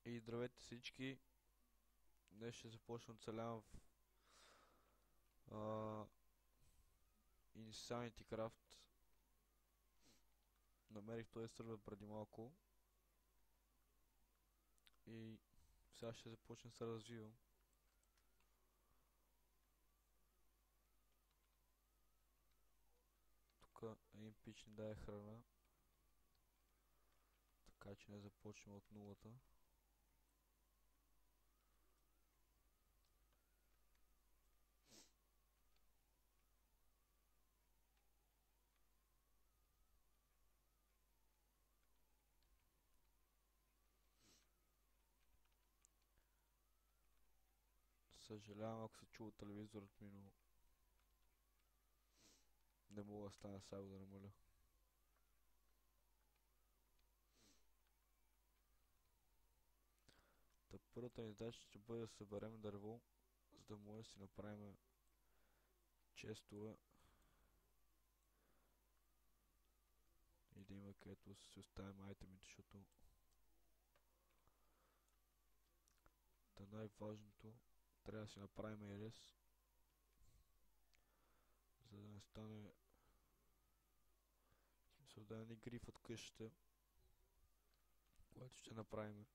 И здравейте всички! Днес ще започна да оцелявам в Insanity Craft. Намерих този сървър преди малко и сега ще започна да се развивам. Тук един пич ни даде храна, така че не започвам от нулата. Съжалявам ако се чува телевизорът ми, но не мога да стана сега да намаля. Та първата ни задача ще бъде да съберем дърво, за да може да си направим честове и да има където си оставим айтемите, защото най-важното трябва да си направим и рез, за да не стане, в смисъл да не ни грифат къщата, което ще направим.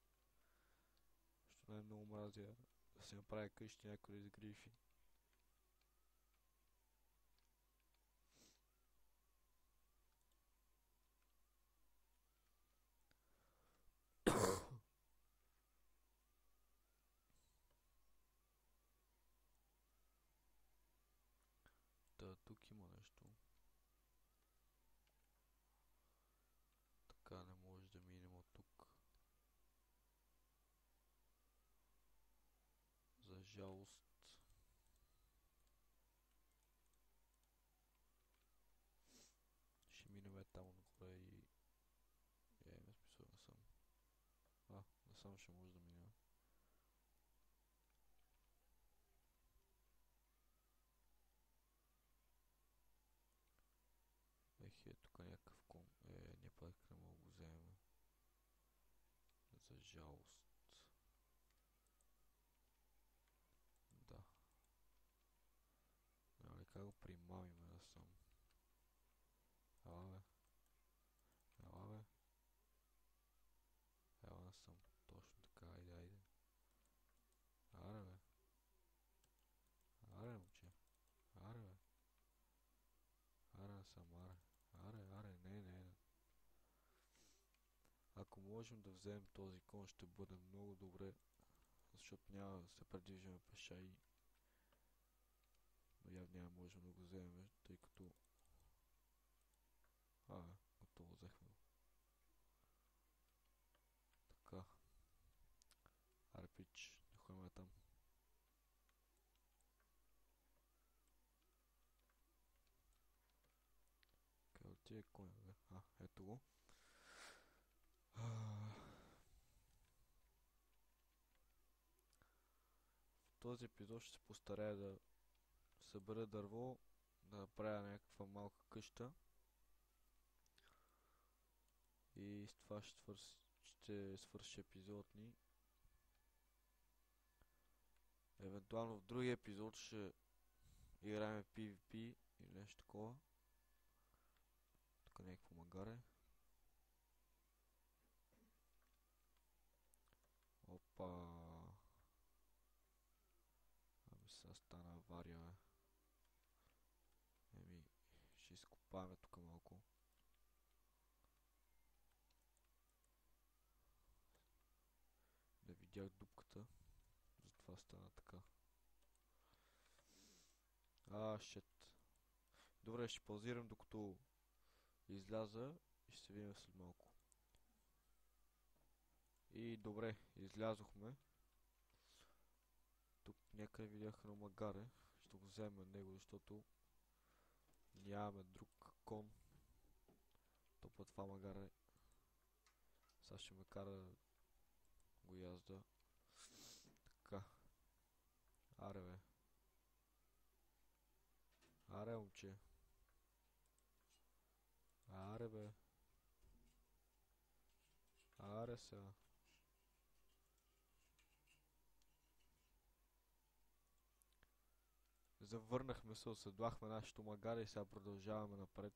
Защото най-много мразя да се направи къща някой да изгрифи. Та тук има нещо. Така не може да минем от тук. За жалост. Ще минем там отгоре и... има смисъл насам. Насам ще може да минем. Тук някакъв ком. Ние пак не мога да го вземем. За жалост. Да. Нали как го примамиме насам? Ела бе. Ела бе. Ела насам. Точно така, айде. Аре бе. Аре момче. Аре бе. Аре насам, аре. Аре, не. Ако можем да вземем този кон, ще бъде много добре, защото няма да се придвижваме пеша и... Но явно няма можем да го вземем, тъй като... готово взехме го. Така. Аре пич, не ходим там. Къде отиде коня, бе? Ето го. В този епизод ще се постарая да събера дърво, да направя някаква малка къща. И с това ще свърши епизод ни. Евентуално в другия епизод ще играем PvP или нещо такова. Тук някакво магаре. Опа. Ами сега стана авария, бе. Ще изкопаваме тук малко. Не видях дупката. Затова стана така. Щет. Добре, ще паузирам докато изляза и ще се видим след малко. И добре, излязохме. Тук някъде видях едно магаре. Ще го вземем него, защото нямаме друг кон. То път това магаре сега ще ме кара да го язда. Така. Аре бе. Аре момче. Аре бе. Аре сега. завърнахме се, оседлахме нашето магаре и сега продължаваме напред.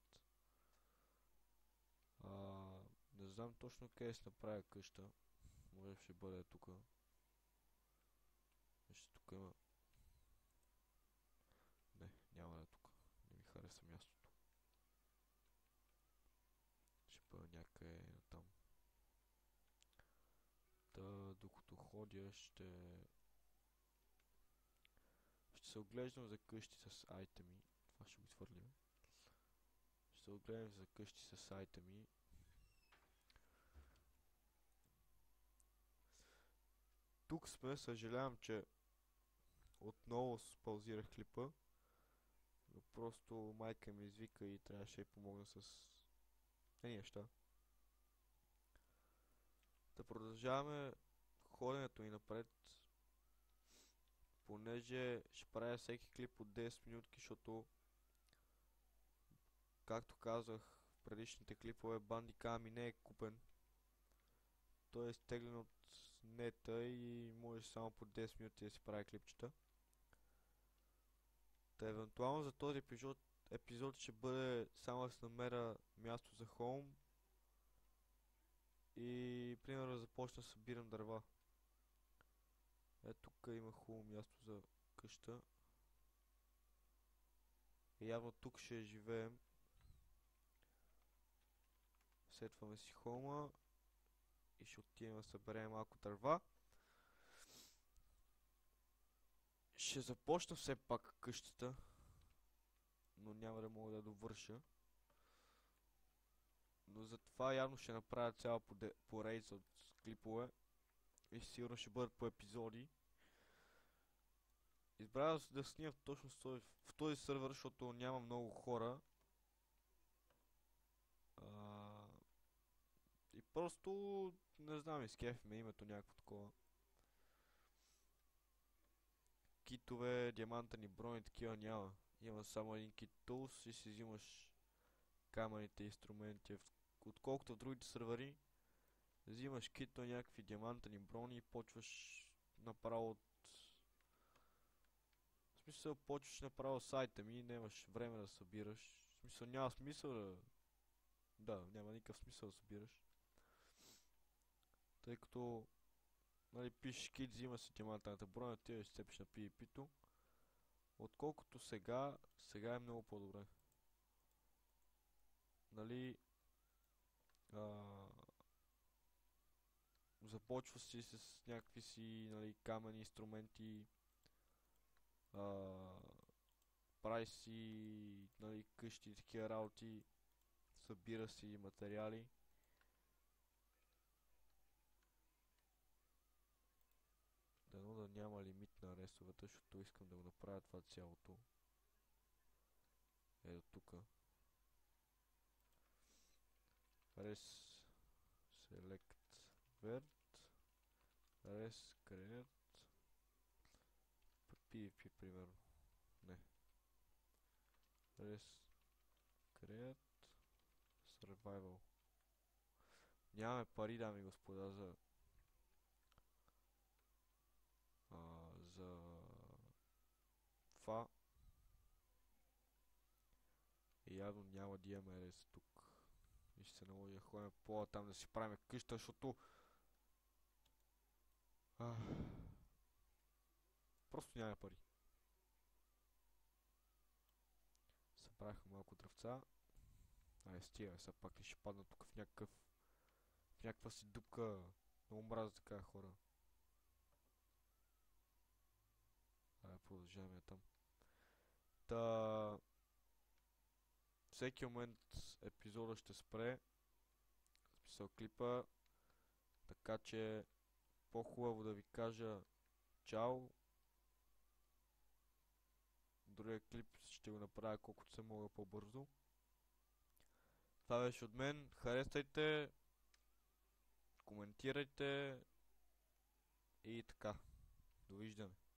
А, не знам точно къде ще направя къща. Може ще бъде тук. Ще тук има... Не, няма да е тук. Не ми хареса мястото. Ще бъде някъде там. Та, докато ходя, ще се оглеждам за къщи с айтеми. Това ще го свърлим. Ще се огледам за къщи с айтеми. Тук сме, съжалявам, че отново паузирах клипа. Но просто майка ми извика и трябваше да й помогна с неща. Да продължаваме ходенето ни напред. Понеже ще правя всеки клип от 10 минутки, защото както казах в предишните клипове, Bandicam ми не е купен. Той е изтеглен от нета и може само по 10 минути да си прави клипчета. Та евентуално за този епизод ще бъде само да се намеря място за хоум и примерно да започна да събирам дърва. Ето тук има хубаво място за къща. И явно тук ще живеем. Сетваме си хоума и ще отидем да съберем малко дърва. Ще започна все пак къщата, но няма да мога да довърша. Но затова явно ще направя цяла поредица от клипове и сигурно ще бъдат по епизоди. Избрах да снимам точно в този сървър, защото няма много хора. И просто, не знам, изкефи ме името някакво такова. Китове, диамантени брони, такива няма. Има само един кит тулс и си взимаш камъните инструменти. Отколкото в другите сървъри, взимаш кито някакви диамантени брони и почваш направо от... В смисъл, почваш направо сайта ми и нямаш време да събираш. В смисъл, няма смисъл да... Да, няма никакъв смисъл да събираш. Тъй като... Нали, пишеш кит, взима си диамантената броня, отиваш и цепиш на PvP-то. Отколкото сега е много по-добре. Нали... Започва си с някакви си, нали, камъни, инструменти. Прави си, нали, къщи, такива работи. Събира си материали. Дано да няма лимит на ресовете, защото искам да го направя това цялото. Ето тука. Res select vert. Res create. PvP примерно. Не. Res create survival. Нямаме пари, дами и господа, за това. И явно няма да имаме рез тук. И ще се наложи да ходим по там да си правим къща, защото... Просто няма пари. Събрахме малко дръвца. Стига, сега пак ли ще падна тук в някаква си дупка. Много мразя така хора. Продължаваме там. Всеки момент епизода ще спре. Смисъл клипа. Така че по-хубаво да ви кажа чао. Другия клип ще го направя колкото се мога по-бързо. Това беше от мен. Харесвайте, коментирайте и така. Довиждане.